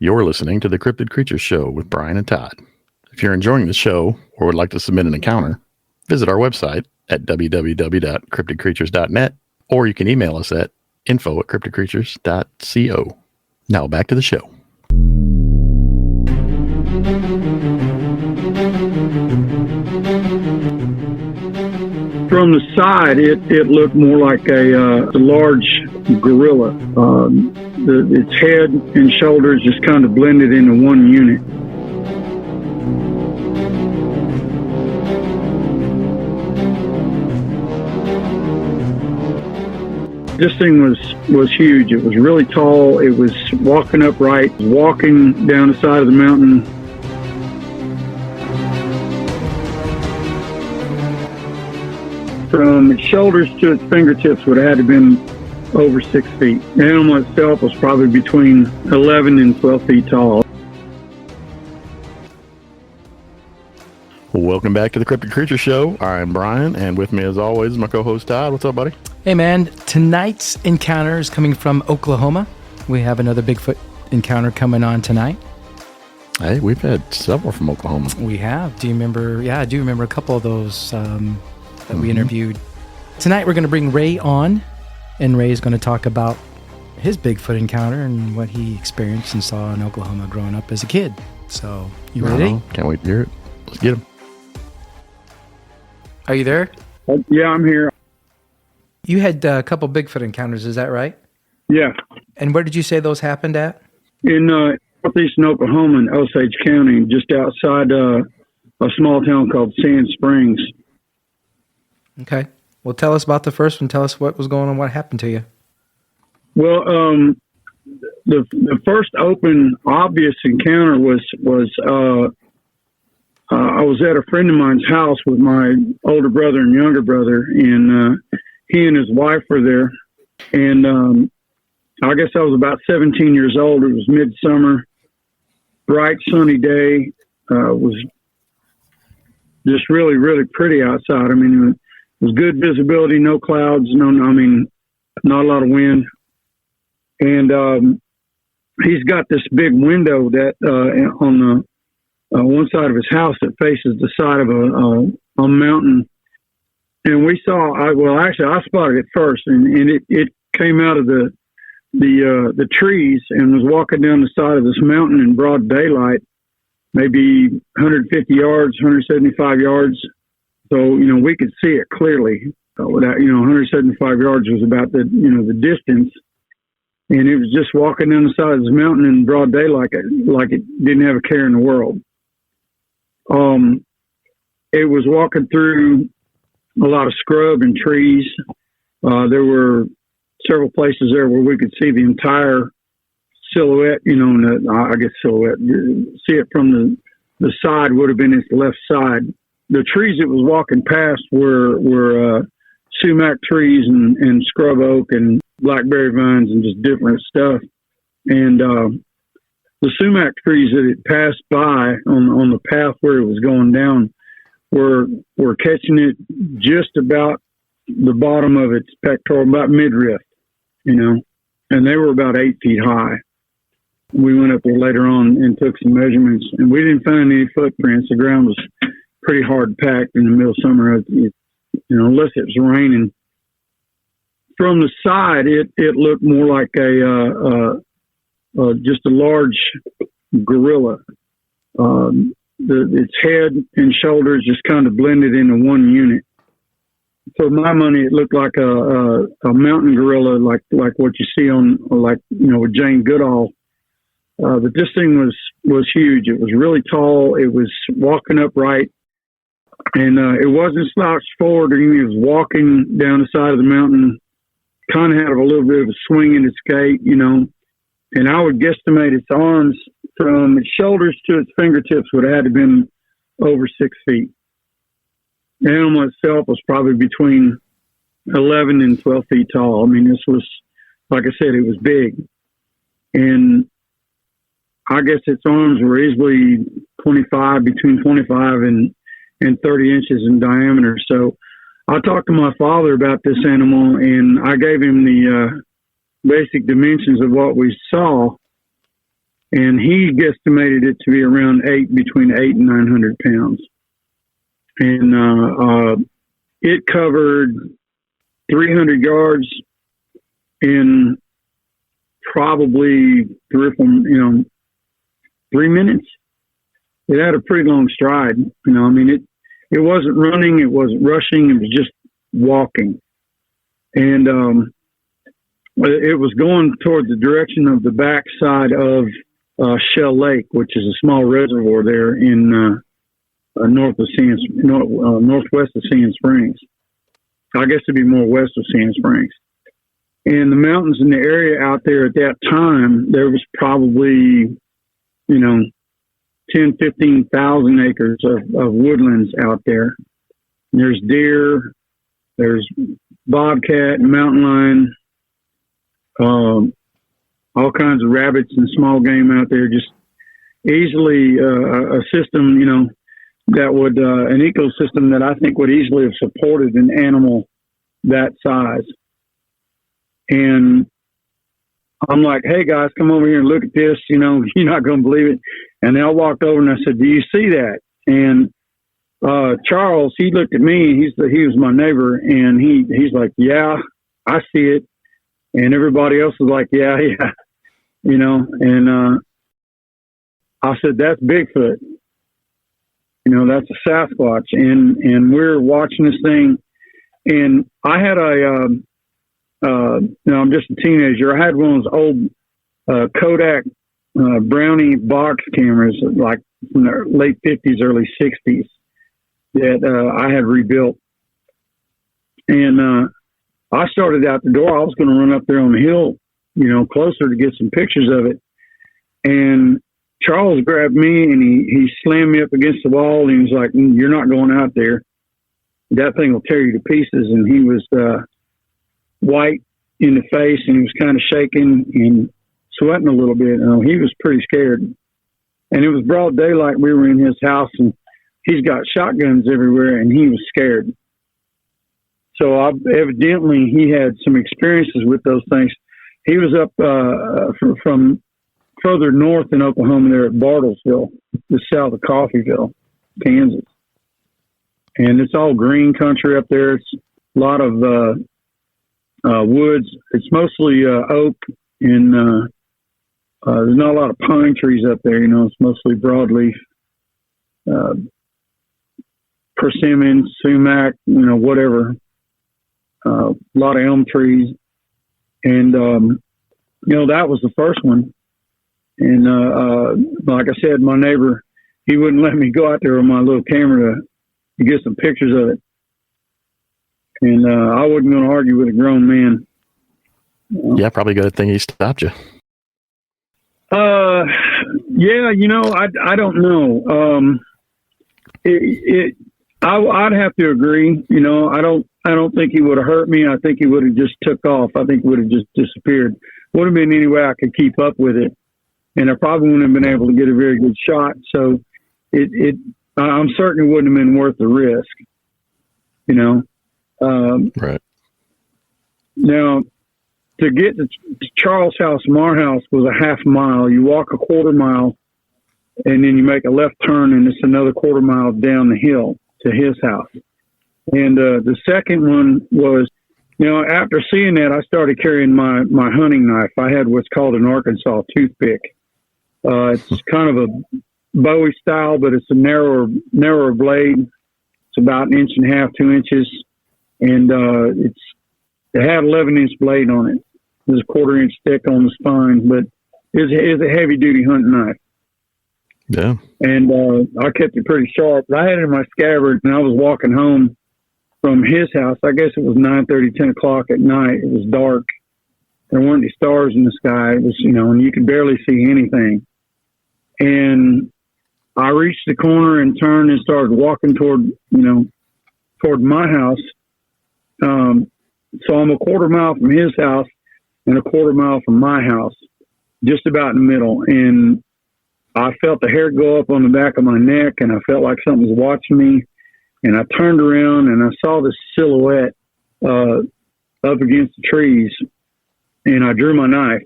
You're listening to the Cryptid Creatures Show with Brian and Todd. If you're enjoying the show or would like to submit an encounter, visit our website at www.cryptidcreatures.net, or you can email us at info@cryptidcreatures.co. Now back to the show. From the side, it looked more like a large gorilla. Its head and shoulders just kind of blended into one unit. This thing was huge. It was really tall. It was walking upright, walking down the side of the mountain. From its shoulders to its fingertips would have had to been over 6 feet. The animal itself was probably between 11 and 12 feet tall. Welcome back to the Cryptid Creature Show. I'm Brian, and with me as always is my co-host Todd. What's up, buddy? Hey man, tonight's encounter is coming from Oklahoma. We have another Bigfoot encounter coming on tonight. Hey, we've had several from Oklahoma. We have. Do you remember? Yeah, I do remember a couple of those that we interviewed. Tonight we're going to bring Ray on, and Ray is going to talk about his Bigfoot encounter and what he experienced and saw in Oklahoma growing up as a kid. So, you ready? Can't wait to hear it. Let's get him. Are you there? Yeah, I'm here. You had a couple Bigfoot encounters, is that right? Yeah. And where did you say those happened at? In northeastern Oklahoma in Osage County, just outside a small town called Sand Springs. Okay. Well, tell us about the first one. Tell us what was going on, what happened to you. Well, the first open, obvious encounter was I was at a friend of mine's house with my older brother and younger brother, and he and his wife were there. And I guess I was about 17 years old. It was midsummer, bright, sunny day. It was just really, really pretty outside. I mean, it was good visibility, no clouds, not a lot of wind. And he's got this big window that on the one side of his house that faces the side of a mountain. And we saw, I spotted it first, and it came out of the trees and was walking down the side of this mountain in broad daylight, maybe 150 yards, 175 yards. So, we could see it clearly. Without, 175 yards was about the distance. And it was just walking down the side of this mountain in broad daylight like it didn't have a care in the world. It was walking through a lot of scrub and trees. There were several places there where we could see the entire silhouette, silhouette. See it from the side would have been its left side. The trees it was walking past were sumac trees and scrub oak and blackberry vines and just different stuff. And the sumac trees that it passed by on the path where it was going down were catching it just about the bottom of its pectoral, about midriff, and they were about 8 feet high. We went up there later on and took some measurements, and we didn't find any footprints. The ground was pretty hard packed in the middle of summer, unless it was raining. From the side, it looked more like just a large gorilla. Its head and shoulders just kind of blended into one unit. For my money, it looked like a mountain gorilla, like what you see on with Jane Goodall. But this thing was huge. It was really tall. It was walking upright, and it wasn't slouched forward. It was walking down the side of the mountain. Kind of had a little bit of a swing in its gait, and I would guesstimate its arms from its shoulders to its fingertips would have had to been over 6 feet. The animal itself was probably between 11 and 12 feet tall. I mean, this was, like I said, it was big. And I guess its arms were easily between 25 and 30 inches in diameter. So I talked to my father about this animal, and I gave him the basic dimensions of what we saw. and he guesstimated it to be around between 8 and 900 pounds. And it covered 300 yards in probably 3 minutes. It had a pretty long stride. It wasn't running, it wasn't rushing, it was just walking. And it was going toward the direction of the backside of Shell Lake, which is a small reservoir there in northwest of Sand Springs. I guess it'd be more west of Sand Springs. And the mountains in the area out there at that time, there was probably, 10, 15,000 acres of woodlands out there. There's deer, there's bobcat, mountain lion, all kinds of rabbits and small game out there. Just easily a system, that would an ecosystem that I think would easily have supported an animal that size. And I'm like, hey guys, come over here and look at this. You're not going to believe it. And then I walked over and I said, do you see that? And Charles, he looked at me. He was my neighbor, and he's like, yeah, I see it. And everybody else was like, yeah. And I said, that's Bigfoot. That's a Sasquatch. And we're watching this thing. And I had I'm just a teenager. I had one of those old Kodak Brownie box cameras, like from the late 50s, early 60s, that I had rebuilt. And I started out the door. I was going to run up there on the hill, closer to get some pictures of it. And Charles grabbed me and he slammed me up against the wall, and he was like, you're not going out there. That thing will tear you to pieces. And he was white in the face, and he was kind of shaking and sweating a little bit. He was pretty scared. And it was broad daylight. We were in his house, and he's got shotguns everywhere, and he was scared. So evidently he had some experiences with those things. He was up from further north in Oklahoma there at Bartlesville, just south of Coffeyville, Kansas. And it's all green country up there. It's a lot of woods. It's mostly oak, and there's not a lot of pine trees up there. It's mostly broadleaf, persimmon, sumac, whatever. A lot of elm trees. And, that was the first one. And like I said, my neighbor, he wouldn't let me go out there with my little camera to get some pictures of it. And I wasn't going to argue with a grown man. Yeah, probably a good thing he stopped you. Yeah, I don't know. I'd have to agree. I don't think he would have hurt me. I think he would have just took off. I think he would have just disappeared. Wouldn't have been any way I could keep up with it, and I probably wouldn't have been able to get a very good shot. So I'm certain it wouldn't have been worth the risk. Right. Now, to get to Charles' house from our house was a half mile. You walk a quarter mile, and then you make a left turn, and it's another quarter mile down the hill to his house. And the second one was, after seeing that, I started carrying my hunting knife. I had what's called an Arkansas toothpick. It's kind of a Bowie style, but it's a narrower blade. It's about 1.5 inches, 2 inches. And it had 11-inch blade on it. There's a 1/4 inch thick on the spine, but it's a heavy duty hunting knife. Yeah. And I kept it pretty sharp. I had it in my scabbard, and I was walking home from his house. I guess it was 9:30, 10 o'clock at night. It was dark. There weren't any stars in the sky. It was, and you could barely see anything. And I reached the corner and turned and started walking toward my house. So I'm a 1/4 mile from his house and a 1/4 mile from my house, just about in the middle. And I felt the hair go up on the back of my neck, and I felt like something was watching me. And I turned around and I saw this silhouette up against the trees, and I drew my knife.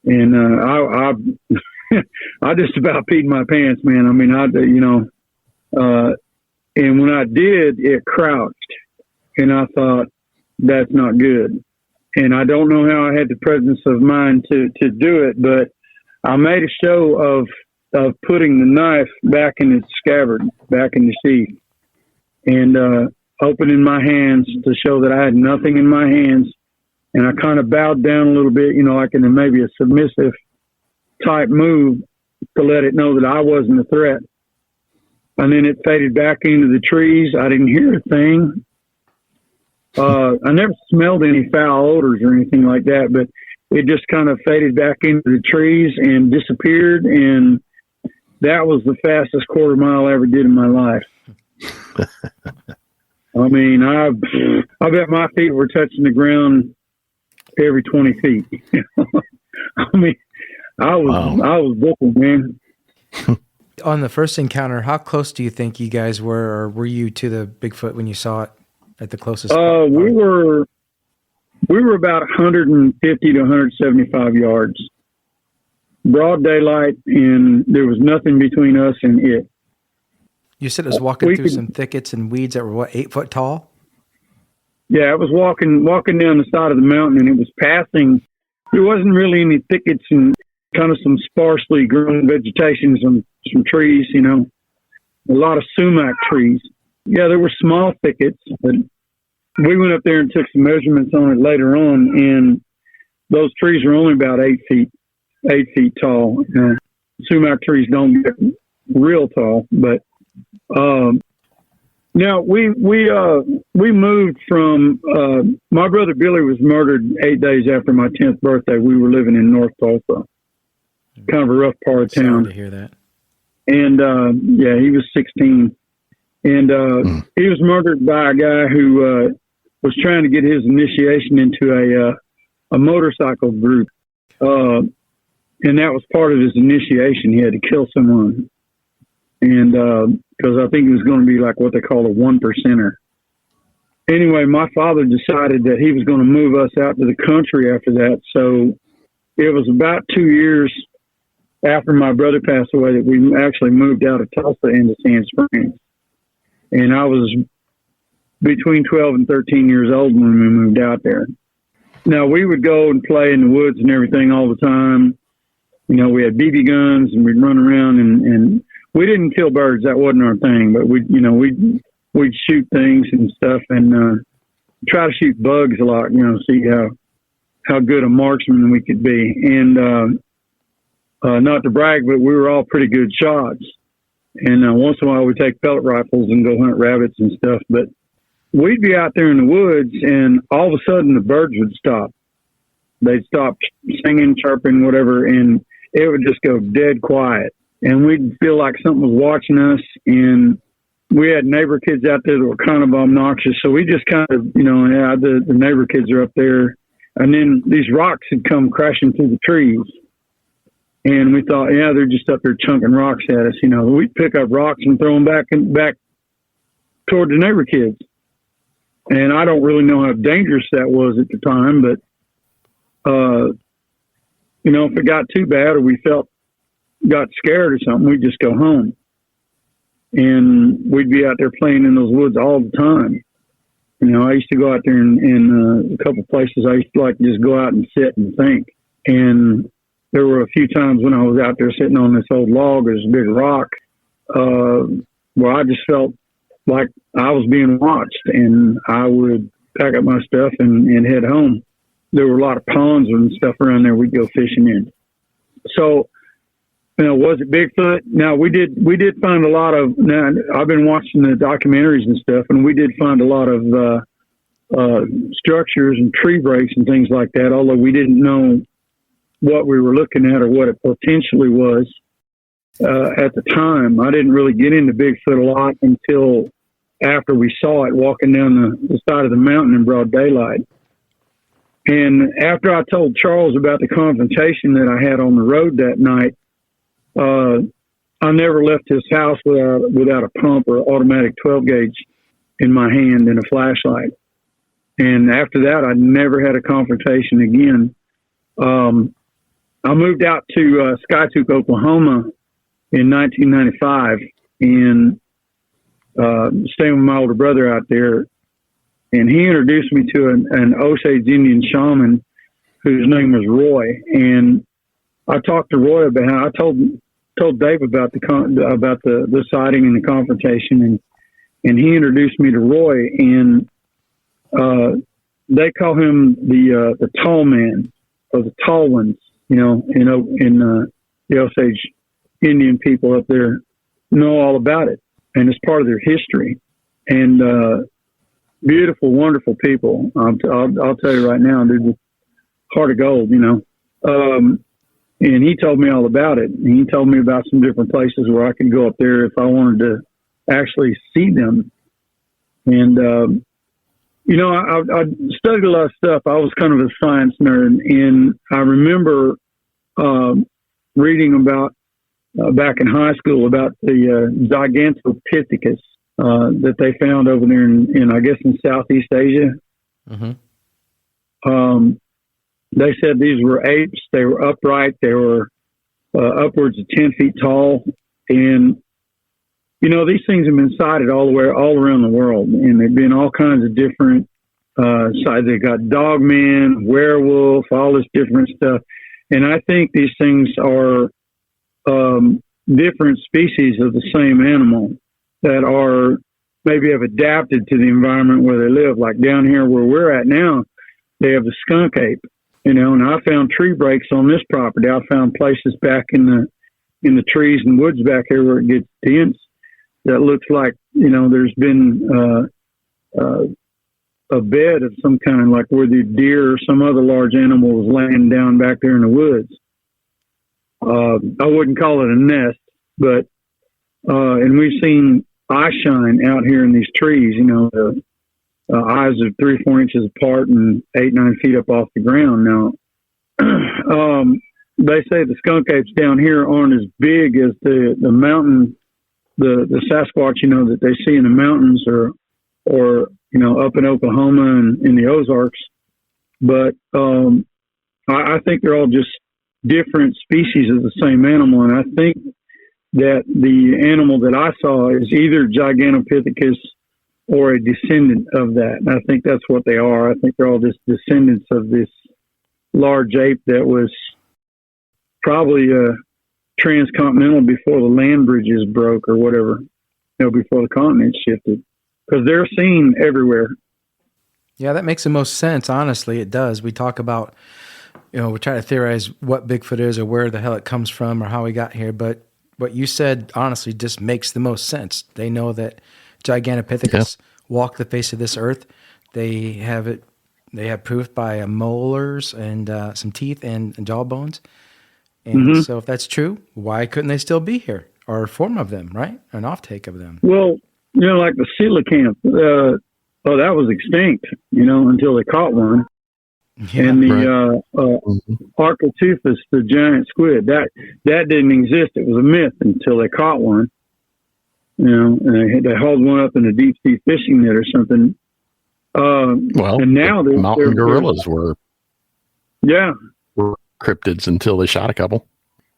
And I just about peed my pants, man. I mean, and when I did, it crouched, and I thought, that's not good. And I don't know how I had the presence of mind to do it, but I made a show of putting the knife back in its scabbard, back in the sheath, and opening my hands to show that I had nothing in my hands. And I kind of bowed down a little bit, like in maybe a submissive type move to let it know that I wasn't a threat. And then it faded back into the trees. I didn't hear a thing. I never smelled any foul odors or anything like that, but it just kind of faded back into the trees and disappeared. And that was the fastest quarter mile I ever did in my life. I mean, I bet my feet were touching the ground every 20 feet. I mean, I was booking, man. On the first encounter, how close do you think you guys were, or were you to the Bigfoot when you saw it at the closest? We were about 150 to 175 yards, broad daylight, and there was nothing between us and it. You said it was walking through some thickets and weeds that were 8 foot tall? Yeah, it was walking down the side of the mountain, and it was passing. There wasn't really any thickets and kind of some sparsely grown vegetation, some trees, a lot of sumac trees. Yeah, there were small thickets, but we went up there and took some measurements on it later on, and those trees were only about 8 feet tall. Sumac trees don't get real tall, but now we moved from my brother Billy was murdered 8 days after my 10th birthday. We were living in North Tulsa, kind of a rough part of town. Sorry to hear that. And he was 16, and he was murdered by a guy who was trying to get his initiation into a motorcycle group, and that was part of his initiation. He had to kill someone, and because I think he was going to be like what they call a 1%er. Anyway, my father decided that he was going to move us out to the country after that. So it was about 2 years after my brother passed away that we actually moved out of Tulsa into Sand Springs. And I was between 12 and 13 years old when we moved out there. Now, we would go and play in the woods and everything all the time. We had BB guns, and we'd run around, and we didn't kill birds. That wasn't our thing, but we'd shoot things and stuff, and try to shoot bugs a lot, see how good a marksman we could be. And not to brag, but we were all pretty good shots. And once in a while we'd take pellet rifles and go hunt rabbits and stuff. But we'd be out there in the woods, and all of a sudden the birds would stop. They'd stop singing, chirping, whatever, and it would just go dead quiet. And we'd feel like something was watching us. And we had neighbor kids out there that were kind of obnoxious. So we just kind of, the neighbor kids are up there. And then these rocks had come crashing through the trees. And we thought, they're just up there chunking rocks at us. We'd pick up rocks and throw them back toward the neighbor kids. And I don't really know how dangerous that was at the time, but, if it got too bad or we got scared or something, we'd just go home. And we'd be out there playing in those woods all the time. I used to go out there in a couple places. I used to like to just go out and sit and think. And there were a few times when I was out there sitting on this old log or this big rock, where I just felt like I was being watched, and I would pack up my stuff and head home. There were a lot of ponds and stuff around there we'd go fishing in. So, was it Bigfoot? Now, we did find a lot of, now I've been watching the documentaries and stuff, and we did find a lot of structures and tree breaks and things like that, although we didn't know what we were looking at or what it potentially was at the time. I didn't really get into Bigfoot a lot until after we saw it walking down the side of the mountain in broad daylight. And after I told Charles about the confrontation that I had on the road that night, I never left his house without a pump or automatic 12 gauge in my hand and a flashlight. And after that, I never had a confrontation again. I moved out to Skytook, Oklahoma in 1995, and staying with my older brother out there. And he introduced me to an Osage Indian shaman whose name was Roy. And I talked to Roy about how I told Dave about the sighting and the confrontation, and he introduced me to Roy. And they call him the tall man, or the tall ones. You know, in the Osage Indian people up there know all about it, and it's part of their history. And beautiful, wonderful people. I'll tell you right now, they're just heart of gold, you know. And he told me all about it. And he told me about some different places where I could go up there if I wanted to actually see them. And, you know, I studied a lot of stuff. I was kind of a science nerd. And I remember reading about, back in high school, about the Gigantopithecus that they found over there in I guess in Southeast Asia. Mm-hmm. They said these were apes. They were upright. They were upwards of 10 feet tall. And, you know, these things have been sighted all around the world. And they've been all kinds of different sides. They got dog-man, werewolf, all this different stuff. And I think these things are different species of the same animal that are maybe have adapted to the environment where they live. Like down here where we're at now, they have the skunk ape, you know, and I found tree breaks on this property. I found places back in the trees and woods back here where it gets dense that looks like, you know, there's been a bed of some kind, like where the deer or some other large animal was laying down back there in the woods. I wouldn't call it a nest, but and we've seen eye shine out here in these trees, you know, the eyes are 3-4 inches apart and 8-9 feet up off the ground. Now, they say the skunk apes down here aren't as big as the mountain, the Sasquatch, you know, that they see in the mountains or, you know, up in Oklahoma and in the Ozarks. But I think they're all just different species of the same animal. And I think that the animal that I saw is either Gigantopithecus or a descendant of that. And I think that's what they are. I think they're all just descendants of this large ape that was probably transcontinental before the land bridges broke or whatever, you know, before the continent shifted. Because they're seen everywhere. Yeah, that makes the most sense. Honestly, it does. We talk about, you know, we try to theorize what Bigfoot is or where the hell it comes from or how we got here. But what you said, honestly, just makes the most sense. They know that Gigantopithecus walked the face of this earth. They have it. They have proof by molars and some teeth and jawbones. And so if that's true, why couldn't they still be here? Or a form of them, right? An offtake of them. Well, you know, like the coelacanth, that was extinct, you know, until they caught one. Yeah, and the Architeuthis, the giant squid, that didn't exist. It was a myth until they caught one. You know, and they hauled one up in a deep sea fishing net or something. And now the mountain gorillas were cryptids until they shot a couple.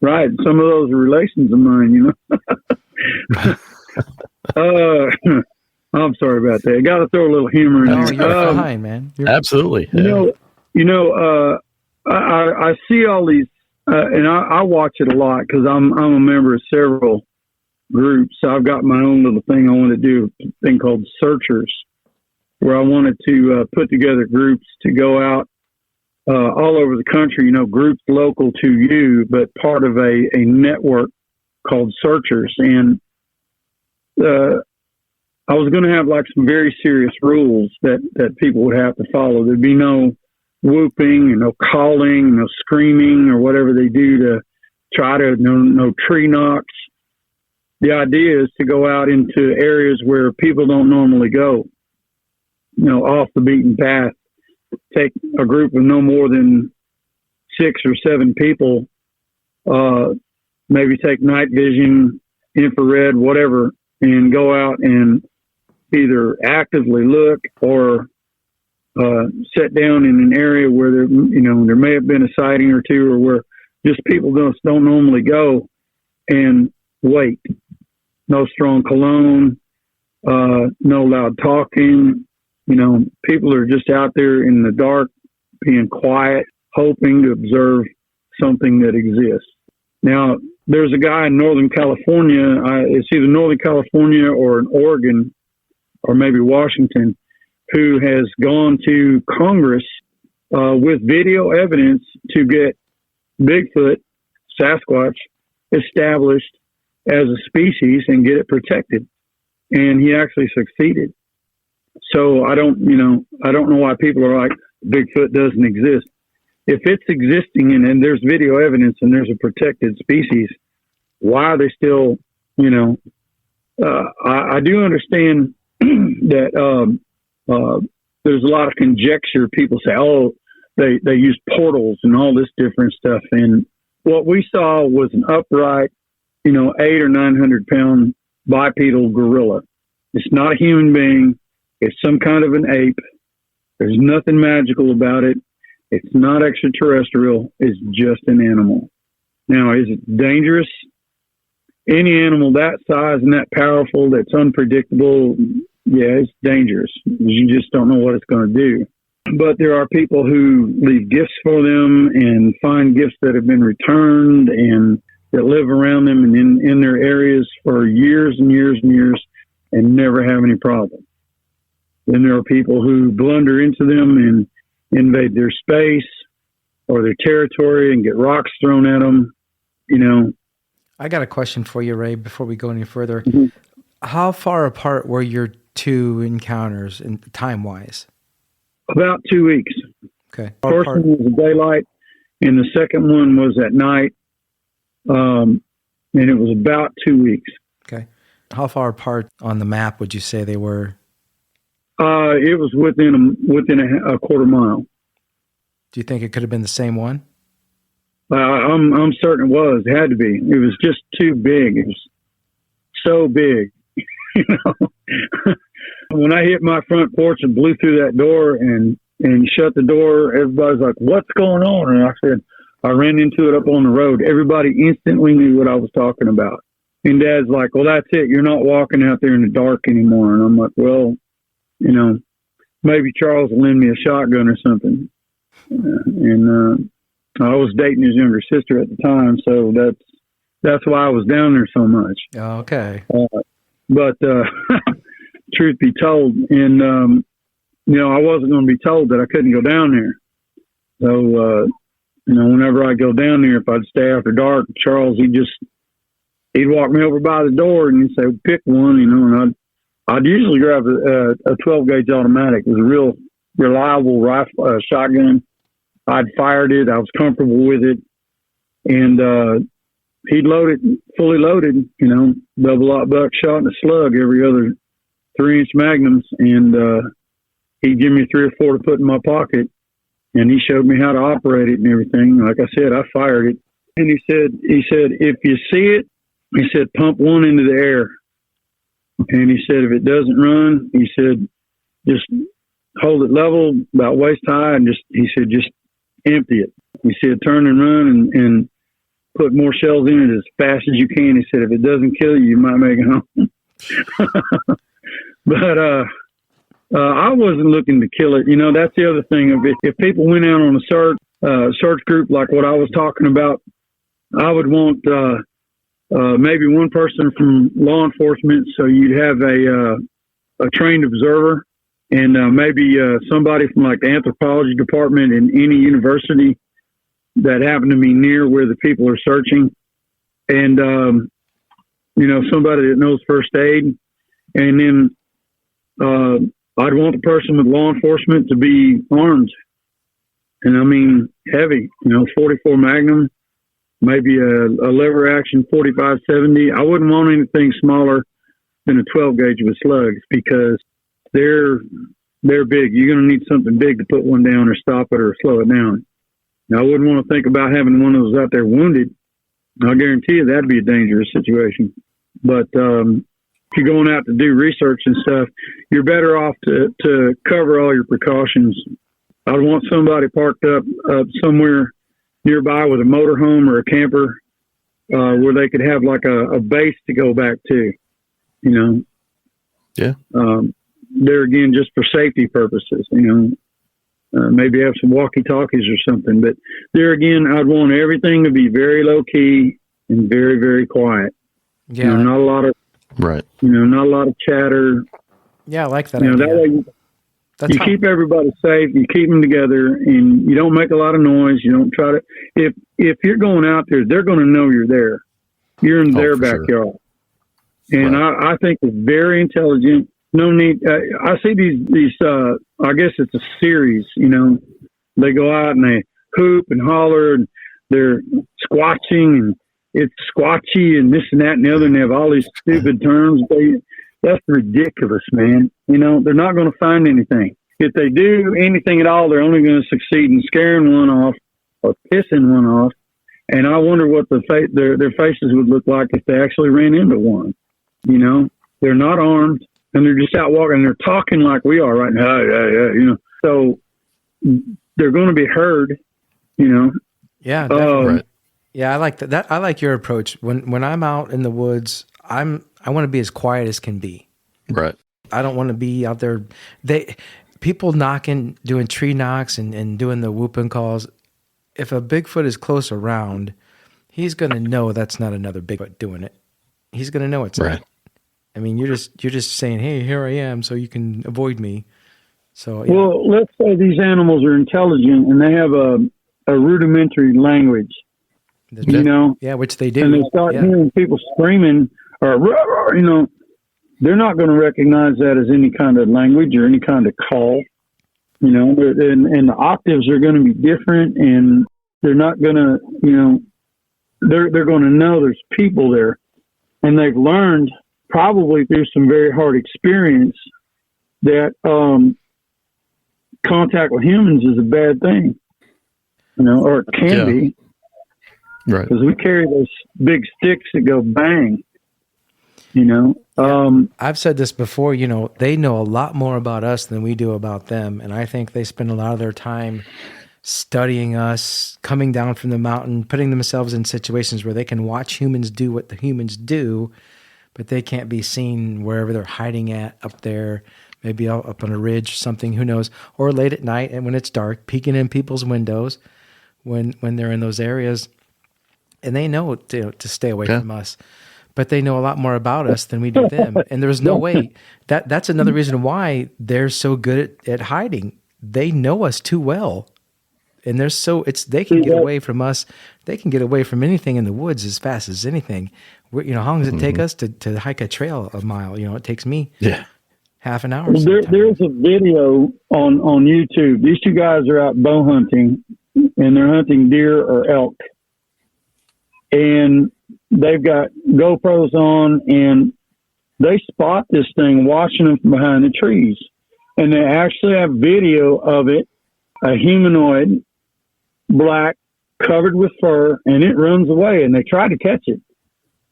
Right. Some of those are relations of mine, you know. I'm sorry about that. Got to throw a little humor in there. Oh, you're fine, man. Absolutely. Yeah. You know, I see all these, and I watch it a lot because I'm a member of several groups. So I've got my own little thing. I want to do a thing called Searchers, where I wanted to put together groups to go out all over the country, you know, groups local to you, but part of a network called Searchers. And I was going to have like some very serious rules that people would have to follow. There'd be no whooping and no calling, no screaming or whatever they do to try to, no tree knocks. The idea is to go out into areas where people don't normally go, you know, off the beaten path. Take a group of no more than 6 or 7 people, maybe take night vision, infrared, whatever, and go out and either actively look or sit down in an area where there may have been a sighting or two, or where just people don't normally go, and wait. No strong cologne, no loud talking. You know, people are just out there in the dark, being quiet, hoping to observe something that exists. Now, there's a guy in Northern California, it's either Northern California or in Oregon or maybe Washington, who has gone to Congress with video evidence to get Bigfoot, Sasquatch, established as a species and get it protected. And he actually succeeded. So I don't know why people are like, Bigfoot doesn't exist. If it's existing and there's video evidence and there's a protected species, why are they still, I do understand that there's a lot of conjecture. People say, oh, they use portals and all this different stuff. And what we saw was an upright, 800 or 900 pound bipedal gorilla. It's not a human being. It's some kind of an ape. There's nothing magical about it. It's not extraterrestrial. It's just an animal. Now, is it dangerous? Any animal that size and that powerful, that's unpredictable, yeah, it's dangerous. You just don't know what it's going to do. But there are people who leave gifts for them and find gifts that have been returned and that live around them and in their areas for years and years and years and never have any problem. Then there are people who blunder into them and invade their space or their territory and get rocks thrown at them, I got a question for you, Ray, before we go any further. Mm-hmm. How far apart were your two encounters in time-wise? About 2 weeks. Okay. The first one was daylight, and the second one was at night, and it was about 2 weeks. Okay. How far apart on the map would you say they were? It was within a quarter mile. Do you think it could have been the same one? I'm certain it was. It had to be. It was just too big. It was so big. When I hit my front porch and blew through that door and shut the door, everybody's like, "What's going on?" And I said, I ran into it up on the road. Everybody instantly knew what I was talking about. And Dad's like, "Well, that's it. You're not walking out there in the dark anymore." And I'm like, "Well, maybe Charles will lend me a shotgun or something." And I was dating his younger sister at the time, so that's why I was down there so much. Oh, okay. But truth be told, and I wasn't going to be told that I couldn't go down there. So whenever I go down there, if I'd stay after dark, Charles he'd walk me over by the door and he'd say, "Pick one," and I'd usually grab a 12 gauge automatic. It was a real reliable rifle, shotgun. I'd fired it. I was comfortable with it. And he'd load it fully loaded, double-aught buckshot and a slug every other 3-inch magnums. And he'd give me 3 or 4 to put in my pocket. And he showed me how to operate it and everything. Like I said, I fired it. And he said, "If you see it," he said, "pump one into the air." And he said, "If it doesn't run," he said, "just hold it level about waist high and just empty it." He said, "Turn and run and put more shells in it as fast as you can." He said, "If it doesn't kill you, you might make it home." But I wasn't looking to kill it. That's the other thing. If people went out on a search group like what I was talking about, I would want maybe one person from law enforcement, so you'd have a trained observer, and maybe somebody from like the anthropology department in any university that happened to be near where the people are searching, and somebody that knows first aid, and then I'd want the person with law enforcement to be armed, and I mean heavy, 44 Magnum. Maybe a lever action 45-70. I wouldn't want anything smaller than a 12 gauge with slugs because they're big. You're going to need something big to put one down or stop it or slow it down. Now, I wouldn't want to think about having one of those out there wounded. I'll guarantee you that'd be a dangerous situation. But if you're going out to do research and stuff, you're better off to cover all your precautions. I'd want somebody parked up somewhere nearby with a motorhome or a camper where they could have like a base to go back to, you know. Yeah. There again, just for safety purposes, you know, maybe have some walkie-talkies or something. But there again, I'd want everything to be very low key and very, very quiet. Yeah. You know, not a lot of, Right. you know, not a lot of chatter. Yeah, I like that. You know, idea. that way you keep everybody safe, you keep them together, and you don't make a lot of noise. You don't try to, if you're going out there, they're going to know you're there. You're in their for sure. backyard. And I think it's very intelligent. No need. I see these. I guess it's a series. You know, they go out and they hoop and holler, and they're squatching, and it's squatchy, and this and that and the other, and they have all these stupid terms. That's ridiculous, man. You know, they're not going to find anything. If they do anything at all, they're only going to succeed in scaring one off or pissing one off. And I wonder what their faces would look like if they actually ran into one. You know, they're not armed, and they're just out walking, and they're talking like we are right now. You know, so they're going to be heard. You know. Yeah. Right. Yeah, I like that. I like your approach. When I'm out in the woods, I want to be as quiet as can be. Right. I don't want to be out there. People knocking, doing tree knocks and doing the whooping calls. If a Bigfoot is close around, he's going to know that's not another Bigfoot doing it. He's going to know it's Right. not. I mean, you're just saying, "Hey, here I am," so you can avoid me. So yeah. Well, let's say these animals are intelligent and they have a rudimentary language. You know, yeah, which they do. And they start hearing people screaming or, you know, they're not going to recognize that as any kind of language or any kind of call. You know, and the octaves are going to be different, and they're not going to, you know, they're going to know there's people there, and they've learned probably through some very hard experience that contact with humans is a bad thing. You know, or it can be. Right. Because we carry those big sticks that go bang, you know. I've said this before, you know, they know a lot more about us than we do about them. And I think they spend a lot of their time studying us, coming down from the mountain, putting themselves in situations where they can watch humans do what the humans do, but they can't be seen wherever they're hiding at up there, maybe up on a ridge or something, who knows, or late at night and when it's dark, peeking in people's windows when they're in those areas. And they know to stay away from us, but they know a lot more about us than we do them. And there's no way that's another reason why they're so good at hiding. They know us too well, and they can get away from us. They can get away from anything in the woods as fast as anything. You know, how long does it take us to hike a trail a mile? You know, it takes me half an hour. There's a video on YouTube. These two guys are out bow hunting, and they're hunting deer or elk. And they've got GoPros on, and they spot this thing watching them from behind the trees. And they actually have video of it, a humanoid, black, covered with fur, and it runs away. And they tried to catch it,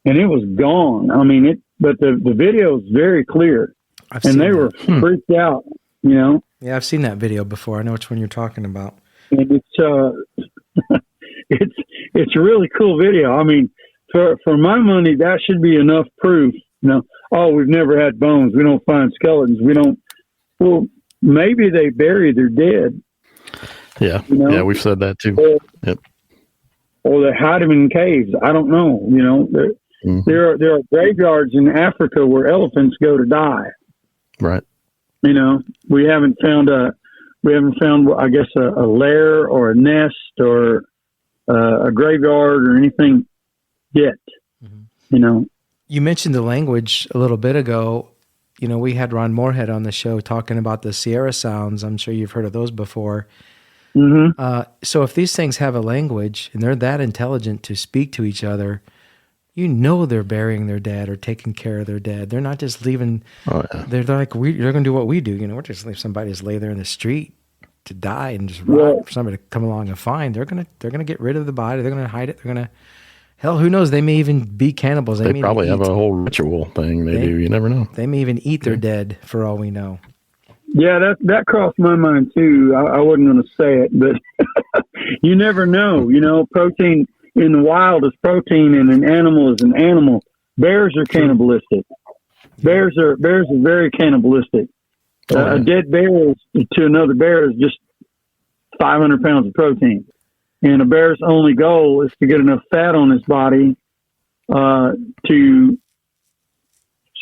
and it was gone. I mean, but the video is very clear. And they were freaked out, you know. Yeah, I've seen that video before. I know which one you're talking about. And it's a really cool video. I mean, for my money, that should be enough proof. You know, oh, we've never had bones. We don't find skeletons. We don't. Well, maybe they bury their dead. Yeah, you know? Yeah, we've said that too. Or they hide them in caves. I don't know. You know, there are graveyards in Africa where elephants go to die. Right. You know, we haven't found, I guess, a lair or a nest or a graveyard or anything yet. You know, you mentioned the language a little bit ago. You know, we had Ron Moorhead on the show talking about the Sierra sounds. I'm sure you've heard of those before. So if these things have a language and they're that intelligent to speak to each other, you know they're burying their dead or taking care of their dead. They're not just leaving. They're like, they're going to do what we do. You know, we're just leave somebody just lay there in the street to die and just rot for somebody to come along and find. They're gonna get rid of the body. They're gonna hide it. They're gonna, hell, who knows? They may even be cannibals. They probably have a whole ritual thing they do. You never know. They may even eat their dead for all we know. Yeah, that crossed my mind too. I wasn't going to say it, but you never know. You know, protein in the wild is protein and an animal is an animal. Bears are cannibalistic. Bears are very cannibalistic. A dead bear to another bear is just 500 pounds of protein. And a bear's only goal is to get enough fat on his body to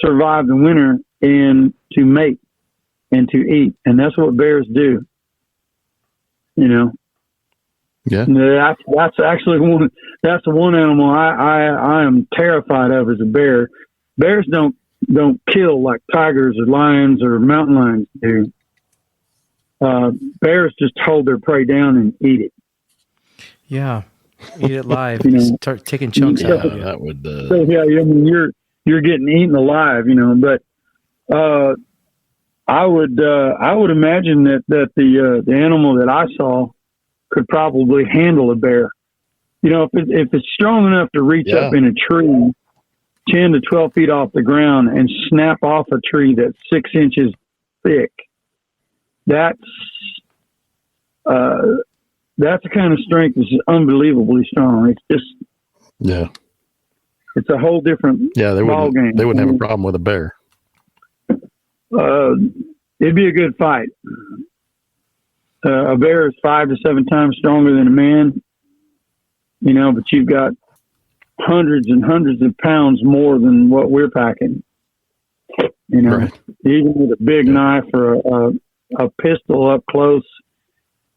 survive the winter and to mate and to eat. And that's what bears do. You know? Yeah. That's actually that's the one animal I am terrified of is a bear. Bears don't kill like tigers or lions or mountain lions do. Bears just hold their prey down and eat it. Yeah, eat it live. Start taking chunks Yeah, out of it. that would. So yeah, I mean, you're getting eaten alive, you know. But I would imagine that the animal that I saw could probably handle a bear. You know, if it's strong enough to reach up in a tree 10 to 12 feet off the ground and snap off a tree that's 6 inches thick, that's the kind of strength that's unbelievably strong. It's just, it's a whole different ball game. They wouldn't have a problem with a bear. It'd be a good fight. A bear is 5 to 7 times stronger than a man, you know, but you've got hundreds and hundreds of pounds more than what we're packing. You know, even with a big knife or a pistol up close,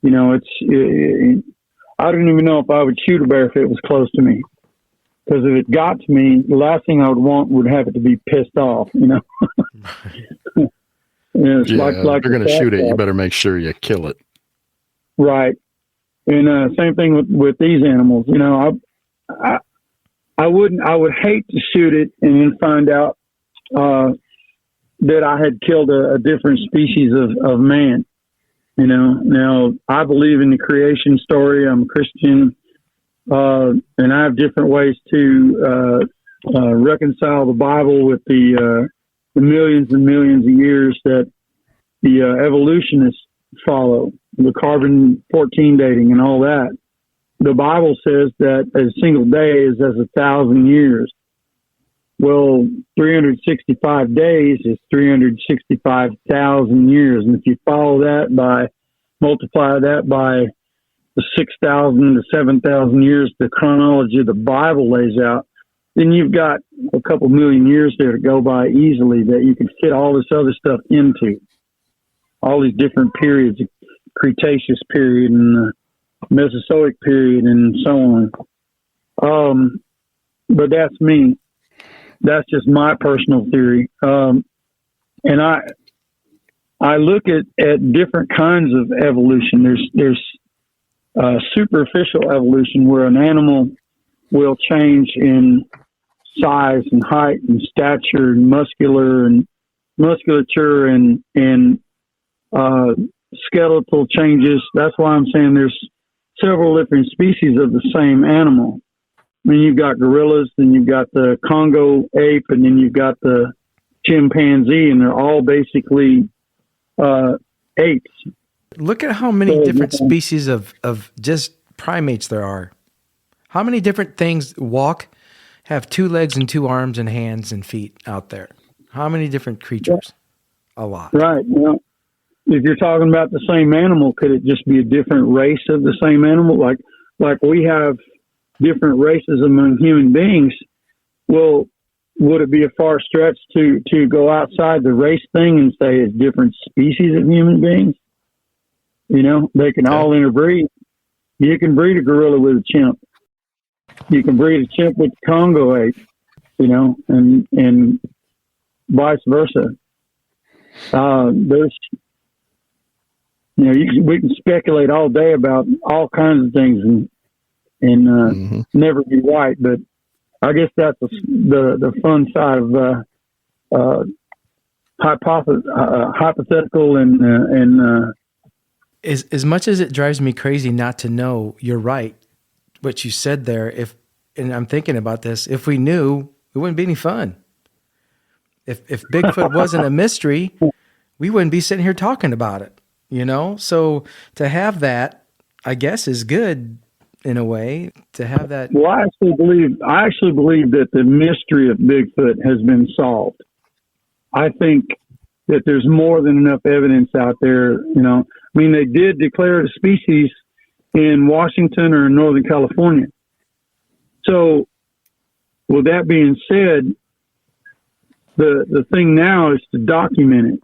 you know, I don't even know if I would shoot a bear if it was close to me. Because if it got to me, the last thing I would want would have it to be pissed off, you know. It's like if you're going to shoot it, you better make sure you kill it. Right. And same thing with these animals. You know, I would hate to shoot it and then find out that I had killed a different species of man. You know, now I believe in the creation story. I'm a Christian, and I have different ways to reconcile the Bible with the millions and millions of years that the evolutionists follow, the carbon-14 dating and all that. The Bible says that a single day is as 1,000 years. Well, 365 days is 365,000 years. And if you follow that multiply that by the 6,000 to 7,000 years, the chronology of the Bible lays out, then you've got a couple million years there to go by easily that you can fit all this other stuff into. All these different periods, Cretaceous period and Mesozoic period and so on. But that's me. That's just my personal theory. And I look at different kinds of evolution. There's superficial evolution where an animal will change in size and height and stature and musculature and skeletal changes. That's why I'm saying there's several different species of the same animal. I mean, you've got gorillas, then you've got the Congo ape, and then you've got the chimpanzee, and they're all basically apes. Look at how many different species of just primates there are. How many different things walk, have 2 legs and 2 arms and hands and feet out there? How many different creatures? A lot. Right. Well, if you're talking about the same animal, could it just be a different race of the same animal? Like we have different races among human beings. Well, would it be a far stretch to go outside the race thing and say it's different species of human beings? You know, they can all interbreed. You can breed a gorilla with a chimp. You can breed a chimp with the Congo ape, you know, and vice versa. There's, you know, we can speculate all day about all kinds of things and never be right, but I guess that's the fun side of hypothetical and as much as it drives me crazy not to know, you're right. What you said there, and I'm thinking about this, if we knew, it wouldn't be any fun. If Bigfoot wasn't a mystery, we wouldn't be sitting here talking about it, you know? So to have that, I guess, is good. in a way, to have that. Well, I actually believe that the mystery of Bigfoot has been solved. I think that there's more than enough evidence out there. I mean, they did declare it a species in Washington or in Northern California. So, with that being said, the thing now is to document it,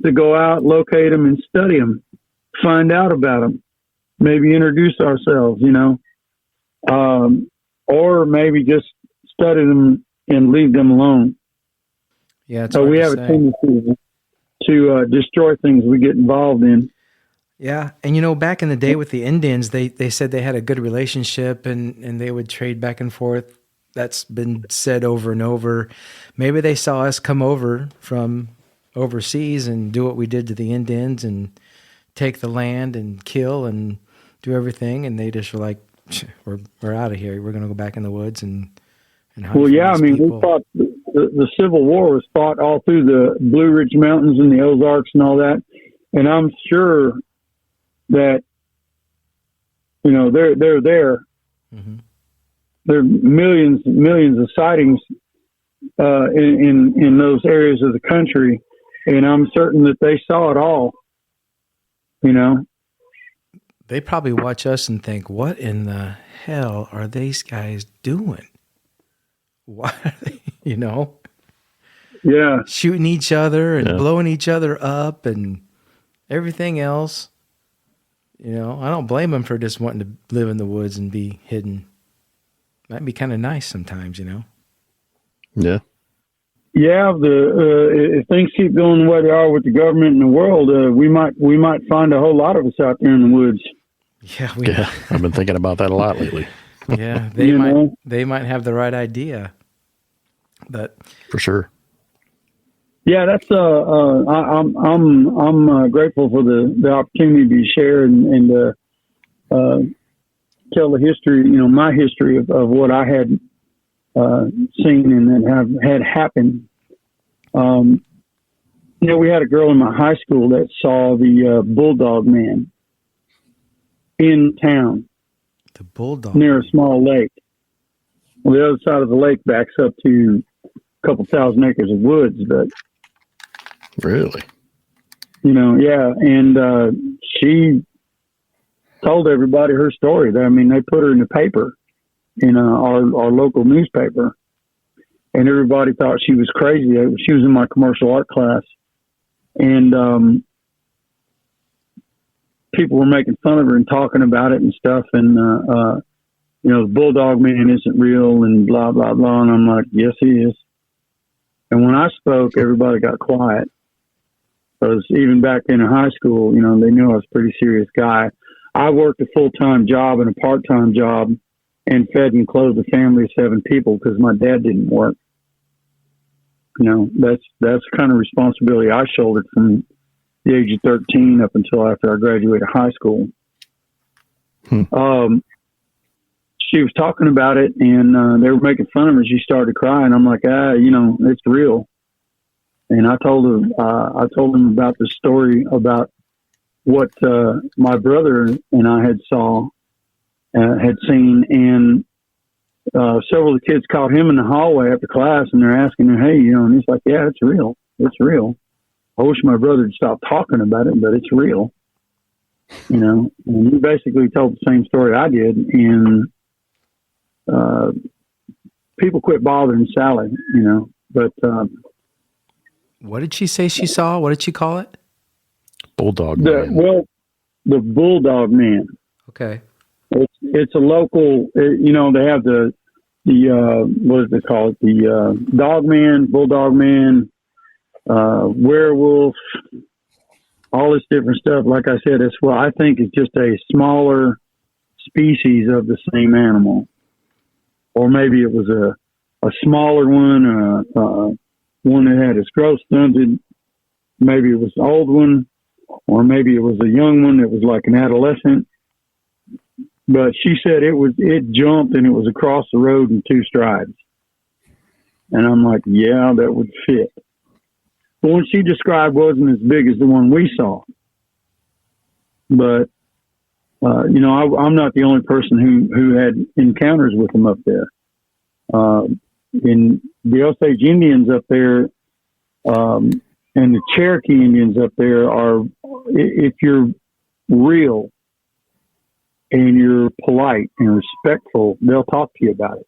to go out, locate them, and study them, find out about them, maybe introduce ourselves, or maybe just study them and leave them alone. Yeah, it's so hard we to have say. a tendency to destroy things we get involved in. Yeah, and back in the day with the Indians, they said they had a good relationship and they would trade back and forth. That's been said over and over. Maybe they saw us come over from overseas and do what we did to the Indians and take the land and kill and do everything, and they just were like, we're out of here. We're going to go back in the woods and hunt. Well, for yeah, I these mean, people. we fought the Civil War was fought all through the Blue Ridge Mountains and the Ozarks and all that, and I'm sure that they're there. Mm-hmm. There are millions of sightings in those areas of the country, and I'm certain that they saw it all. They probably watch us and think, what in the hell are these guys doing? Why are they, Yeah. shooting each other and blowing each other up and everything else? I don't blame them for just wanting to live in the woods and be hidden. Might be kind of nice sometimes, Yeah. Yeah, if things keep going the way they are with the government and the world, we might find a whole lot of us out there in the woods. Yeah, I've been thinking about that a lot lately. Yeah, they might have the right idea, but For sure. Yeah, that's I'm grateful for the opportunity to share and tell the history, my history of what I had seen and that have had happen. We had a girl in my high school that saw the BullDog-man in town. The bulldog near a small lake. Well, the other side of the lake backs up to a couple thousand acres of woods, but Really? yeah. And she told everybody her story. I mean, they put her in the paper, in our local newspaper, and everybody thought she was crazy. She was in my commercial art class, and people were making fun of her and talking about it and stuff. And the BullDog-man isn't real and blah blah blah. And I'm like, yes, he is. And when I spoke, everybody got quiet. Because even back in high school, they knew I was a pretty serious guy. I worked a full-time job and a part-time job and fed and clothed a family of 7 people because my dad didn't work. That's the kind of responsibility I shouldered from the age of 13 up until after I graduated high school. She was talking about it, and they were making fun of her. She started crying. I'm like, it's real. And I told them about the story about what my brother and I had seen, and several of the kids caught him in the hallway after class, and they're asking him, hey, and he's like, yeah, it's real. It's real. I wish my brother had stopped talking about it, but it's real. And he basically told the same story I did, and people quit bothering Sally, but What did she say she saw? What did she call it? BullDog-man. The BullDog-man. Okay. It's a local. They have the what is it called? The Dogman, BullDog-man, werewolf, all this different stuff. Like I said, it's what I think is just a smaller species of the same animal, or maybe it was a smaller one, one that had its growth stunted. Maybe it was an old one, or maybe it was a young one that was like an adolescent. But she said it jumped and it was across the road in 2 strides. And I'm like, yeah, that would fit. The one she described wasn't as big as the one we saw. But I'm not the only person who had encounters with them up there. In the Osage Indians up there, and the Cherokee Indians up there are, if you're real and you're polite and respectful, they'll talk to you about it.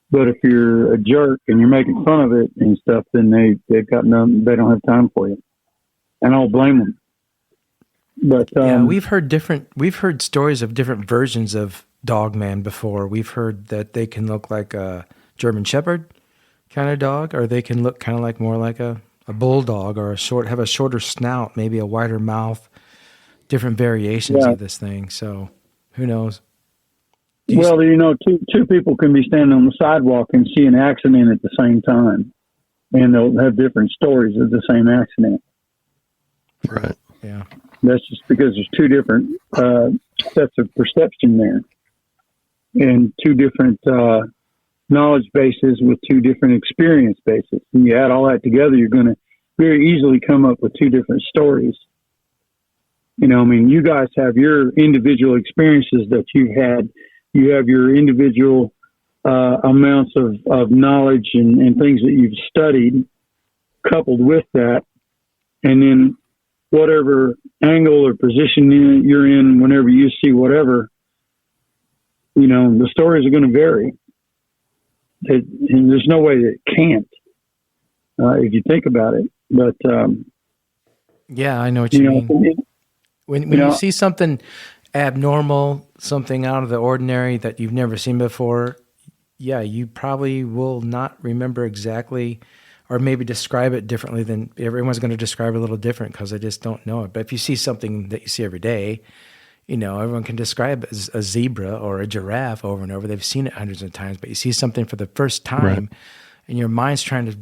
But if you're a jerk and you're making fun of it and stuff, then they've got none. They don't have time for you, and I don't blame them. But we've heard stories of different versions of Dog-man before. We've heard that they can look like a German Shepherd kind of dog, or they can look kind of like more like a bulldog, or have a shorter snout, maybe a wider mouth. Different variations of this thing. So who knows? Two people can be standing on the sidewalk and see an accident at the same time, and they'll have different stories of the same accident. Right. Yeah. That's just because there's two different sets of perception there, and two different knowledge bases with two different experience bases. And you add all that together, you're going to very easily come up with two different stories. You guys have your individual experiences that you've had. You have your individual amounts of knowledge and things that you've studied coupled with that. And then whatever angle or position you're in, whenever you see whatever, the stories are going to vary. And there's no way that it can't, if you think about it. But yeah, I know what you mean. When you see something abnormal, something out of the ordinary that you've never seen before, yeah, you probably will not remember exactly, or maybe describe it differently than everyone's going to describe it a little different because they just don't know it. But if you see something that you see every day, everyone can describe it as a zebra or a giraffe over and over. They've seen it hundreds of times, but you see something for the first time and your mind's trying to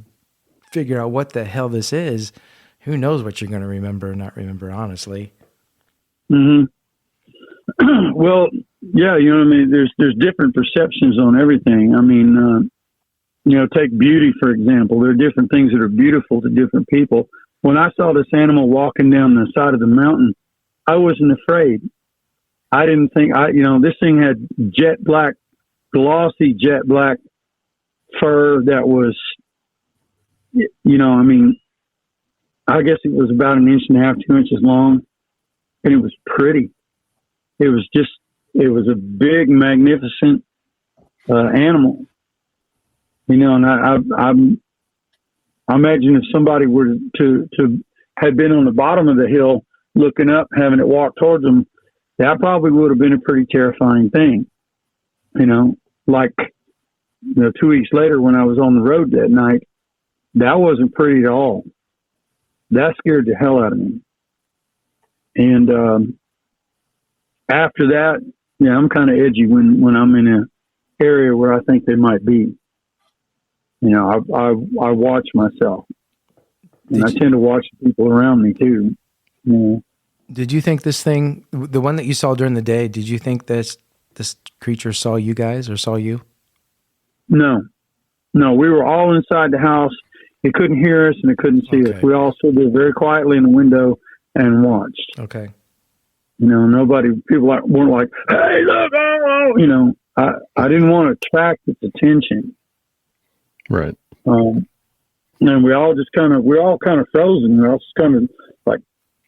figure out what the hell this is. Who knows what you're going to remember or not remember, honestly. Mm-hmm. Well, yeah, there's different perceptions on everything. Take beauty, for example. There are different things that are beautiful to different people. When I saw this animal walking down the side of the mountain, I wasn't afraid. I didn't think, this thing had glossy jet black fur that was, I guess it was about 1.5 inches, 2 inches long, and it was pretty. It was a big, magnificent animal. And I imagine if somebody were to had been on the bottom of the hill looking up, having it walk towards them, that probably would have been a pretty terrifying thing. 2 weeks later when I was on the road that night, that wasn't pretty at all. That scared the hell out of me. And after that, I'm kind of edgy when I'm in an area where I think they might be. I watch myself, and I tend to watch the people around me too. Did you think this thing, the one that you saw during the day, did you think this creature saw you guys or saw you? No, we were all inside the house. It couldn't hear us and it couldn't see us. We all stood there very quietly in the window and watched. Okay. People weren't like, hey, look, oh, I didn't want to attract its attention. Right. And we're all kind of frozen. We're all just kind of like,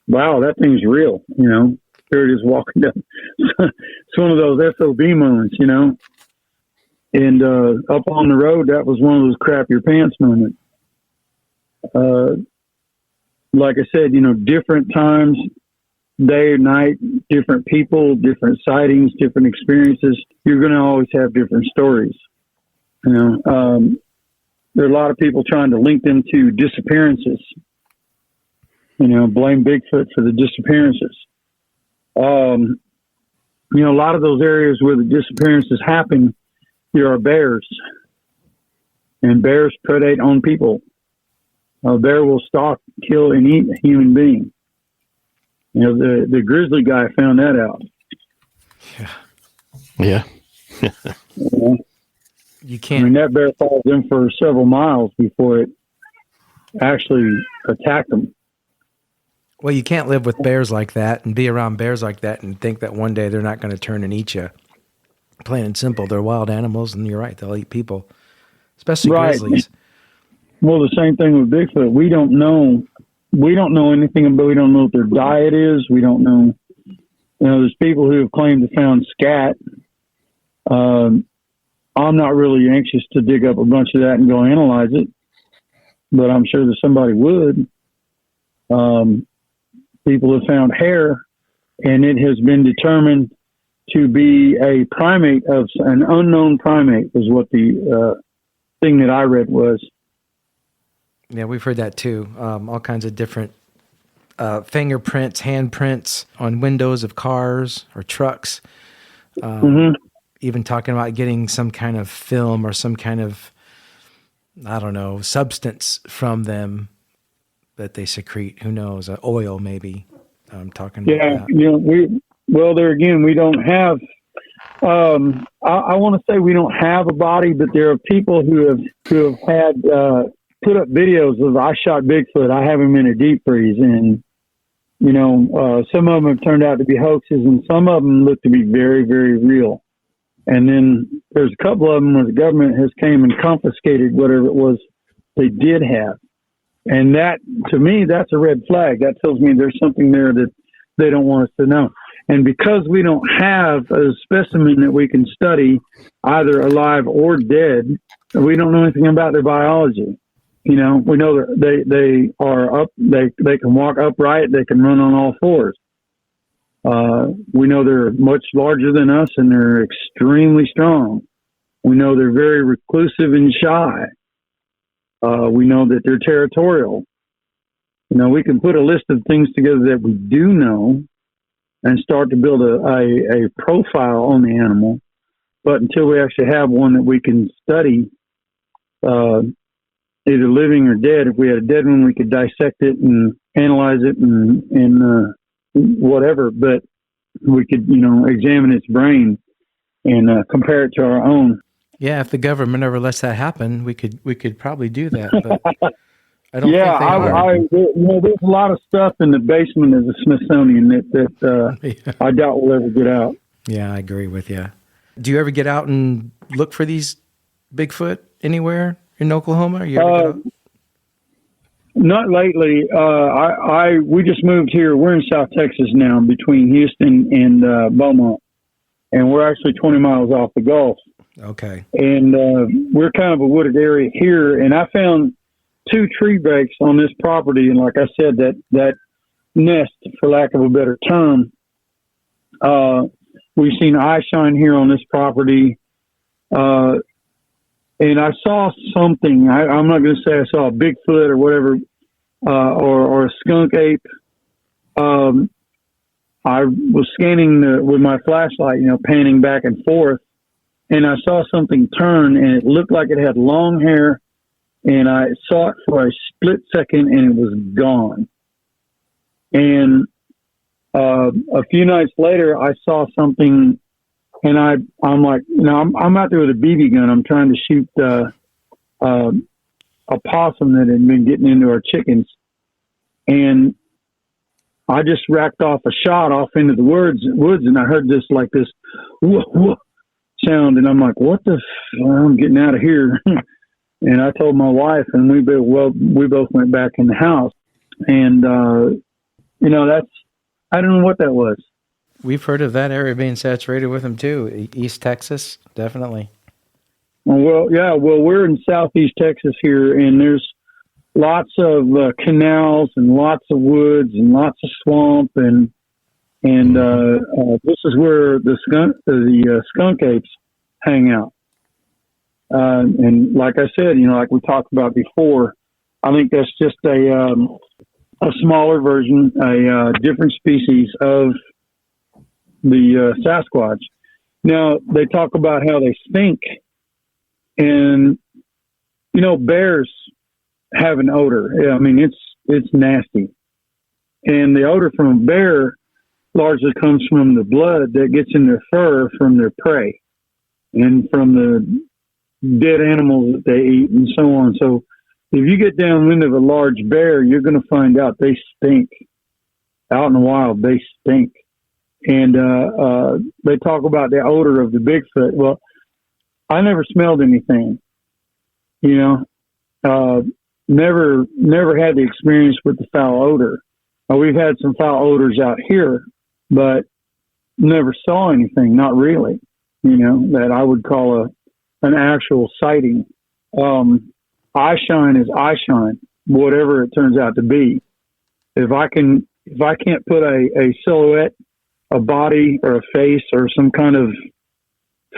wow, that thing's real. There it is walking down. It's one of those SOB moments, and up on the road, that was one of those crap your pants moments. Like I said, different times, day or night, different people, different sightings, different experiences. You're going to always have different stories. There are a lot of people trying to link them to disappearances. Blame Bigfoot for the disappearances. A lot of those areas where the disappearances happen, there are bears, and bears predate on people. A bear will stalk, kill, and eat a human being. The grizzly guy found that out. Yeah. You can't. That bear followed them for several miles before it actually attacked them. Well, you can't live with bears like that and be around bears like that and think that one day they're not going to turn and eat you. Plain and simple, they're wild animals, and you're right, they'll eat people, especially Right. grizzlies. Well, the same thing with Bigfoot. We don't know. We don't know anything about. We don't know what their diet is. We don't know. There's people who have claimed to found scat. I'm not really anxious to dig up a bunch of that and go analyze it, but I'm sure that somebody would. People have found hair, and it has been determined to be a primate of an unknown primate, is what the thing that I read was. Yeah, we've heard that too. All kinds of different fingerprints, handprints on windows of cars or trucks. Even talking about getting some kind of film or some kind of, I don't know, substance from them that they secrete. Who knows? Oil, maybe. I'm talking about that. There again, we don't have, I want to say we don't have a body, but there are people who have had, put up videos of, I shot Bigfoot, I have him in a deep freeze. And, some of them have turned out to be hoaxes, and some of them look to be very, very real. And then there's a couple of them where the government has came and confiscated whatever it was they did have. And that, to me, that's a red flag. That tells me there's something there that they don't want us to know. And because we don't have a specimen that we can study, either alive or dead, we don't know anything about their biology. We know that they are up, they can walk upright, they can run on all fours. We know they're much larger than us, and they're extremely strong. We know they're very reclusive and shy. We know that they're territorial. We can put a list of things together that we do know and start to build a profile on the animal. But until we actually have one that we can study, either living or dead, if we had a dead one, we could dissect it and analyze it and whatever. But we could, examine its brain and compare it to our own. Yeah, if the government ever lets that happen, we could probably do that. But I don't yeah, think they are. there's a lot of stuff in the basement of the Smithsonian that I doubt will ever get out. Yeah, I agree with you. Do you ever get out and look for these Bigfoot anywhere in Oklahoma? You ever get out? Not lately. We just moved here. We're in South Texas now, between Houston and Beaumont, and we're actually 20 miles off the Gulf. Okay. And we're kind of a wooded area here, and I found 2 tree breaks on this property, and like I said, that nest, for lack of a better term, we've seen eye shine here on this property, and I saw something. I'm not going to say I saw a Bigfoot or whatever, or a skunk ape. I was scanning with my flashlight, panning back and forth, and I saw something turn, and it looked like it had long hair, and I saw it for a split second, and it was gone. And a few nights later, I saw something, and I'm like, I'm out there with a BB gun. I'm trying to shoot a possum that had been getting into our chickens, and I just racked off a shot off into the woods, and I heard this whoa, whoa sound, and I'm like, what I'm getting out of here. And I told my wife, and we both went back in the house, and I don't know what that was. We've heard of that area being saturated with them too. East Texas, definitely. Well, yeah. Well, we're in Southeast Texas here, and there's lots of canals and lots of woods and lots of swamp, and this is where the skunk apes hang out. And like I said, like we talked about before, I think that's just a smaller version, a different species of the Sasquatch. Now, they talk about how they stink, and bears have an odor. I mean, it's nasty, and the odor from a bear largely comes from the blood that gets in their fur from their prey and from the dead animals that they eat and so on. So if you get downwind of a large bear, you're going to find out they stink. out in the wild, they stink. And they talk about the odor of the Bigfoot. Well, I never smelled anything, you know. Never had the experience with the foul odor. We've had some foul odors out here, but never saw anything, not really, you know, that I would call an actual sighting. Eye shine is eye shine, whatever it turns out to be. If I can't put a silhouette, a body or a face or some kind of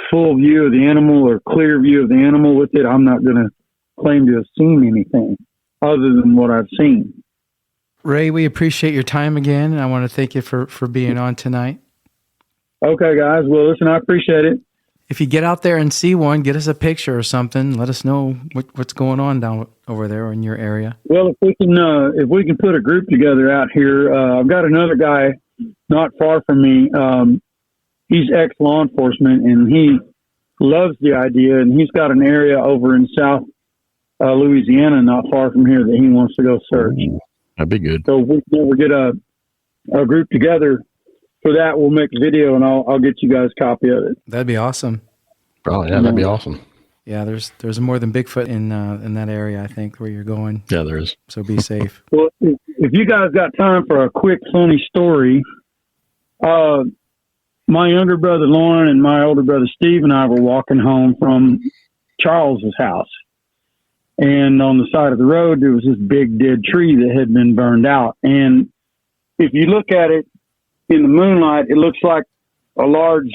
full view of the animal or clear view of the animal with it, I'm not going to claim to have seen anything other than what I've seen. Ray, we appreciate your time again, and I want to thank you for being on tonight. Okay, guys. Well, listen, I appreciate it. If you get out there and see one, get us a picture or something. Let us know what's going on down over there in your area. Well, if we can put a group together out here, I've got another guy not far from me. He's ex-law enforcement, and he loves the idea, and he's got an area over in South Louisiana, not far from here, that he wants to go search. That'd be good. So if we can ever get a group together for that, we'll make a video, and I'll get you guys a copy of it. That'd be awesome. Oh, yeah, that'd be awesome. Yeah, there's more than Bigfoot in that area, I think, where you're going. Yeah, there is. So be safe. Well, if you guys got time for a quick, funny story, my younger brother Lauren and my older brother Steve and I were walking home from Charles's house. And on the side of the road, there was this big dead tree that had been burned out. And if you look at it in the moonlight, it looks like a large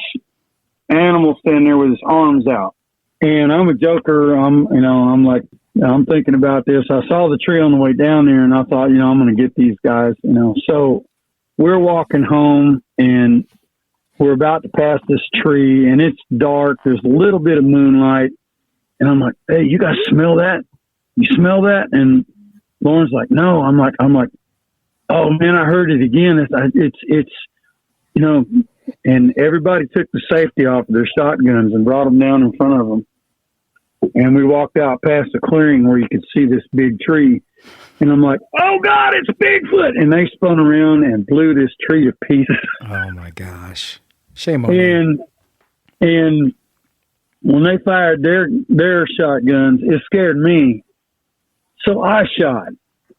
animal standing there with his arms out. And I'm a joker. I'm thinking about this. I saw the tree on the way down there, and I thought, I'm going to get these guys, So we're walking home, and we're about to pass this tree, and it's dark. There's a little bit of moonlight. And I'm like, hey, you guys smell that? You smell that? And Lauren's like, no. I'm like, oh man, I heard it again. It's and everybody took the safety off of their shotguns and brought them down in front of them. And we walked out past a clearing where you could see this big tree. And I'm like, oh God, it's Bigfoot. And they spun around and blew this tree to pieces. Oh my gosh. Shame on you. And when they fired their shotguns, it scared me. So I shot,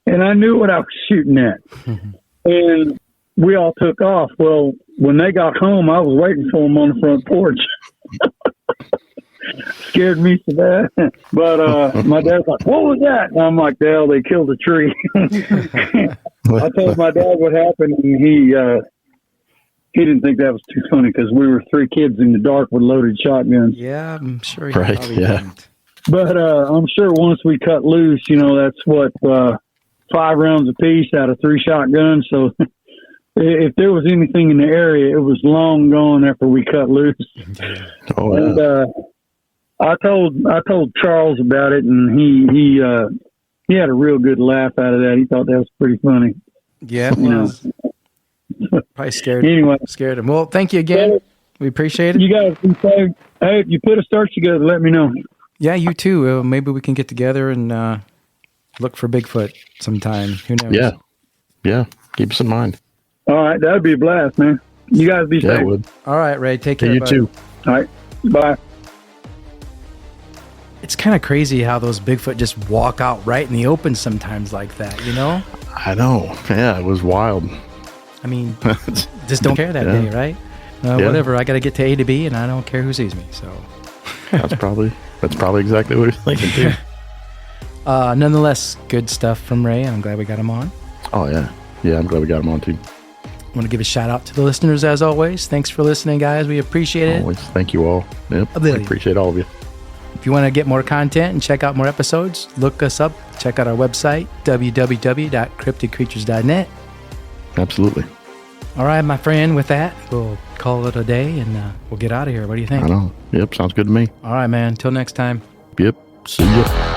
and I knew what I was shooting at. And we all took off. Well, when they got home, I was waiting for them on the front porch. Scared me to that. But my dad's like, what was that? And I'm like, hell, they killed a tree. I told my dad what happened, and he didn't think that was too funny because we were three kids in the dark with loaded shotguns. Yeah, I'm sure he Right, probably yeah. didn't. But I'm sure once we cut loose, that's what 5 rounds apiece out of 3 shotguns. So if there was anything in the area, it was long gone after we cut loose. Oh, And yeah. I told Charles about it, and he had a real good laugh out of that. He thought that was pretty funny. Yeah, it was. Probably scared him. Well, thank you again. We appreciate it. You guys be safe. Hey, if you put a search together, let me know. Yeah, you too. Maybe we can get together and look for Bigfoot sometime. Who knows? Yeah. Yeah. Keep us in mind. All right. That'd be a blast, man. You guys be Yeah, safe. it would. All right, Ray. Take care. Yeah, you bud. too. All right. Bye. It's kind of crazy how those Bigfoot just walk out right in the open sometimes like that, I know. Yeah, it was wild. I mean, just don't care that Yeah. day, right? Yeah. Whatever. I got to get to A to B, and I don't care who sees me. So, That's probably exactly what he's thinking too. nonetheless, good stuff from Ray. I'm glad we got him on. Oh yeah. Yeah, I'm glad we got him on too. I want to give a shout out to the listeners as always. Thanks for listening, guys. We appreciate it. Always. Thank you all. Yep. A I billion. appreciate all of you. If you want to get more content and check out more episodes, look us up. Check out our website, www.cryptidcreatures.net. Absolutely. All right, my friend, with that, we'll call it a day and we'll get out of here. What do you think? I know. Yep. Sounds good to me. All right, man. Until next time. Yep. See ya.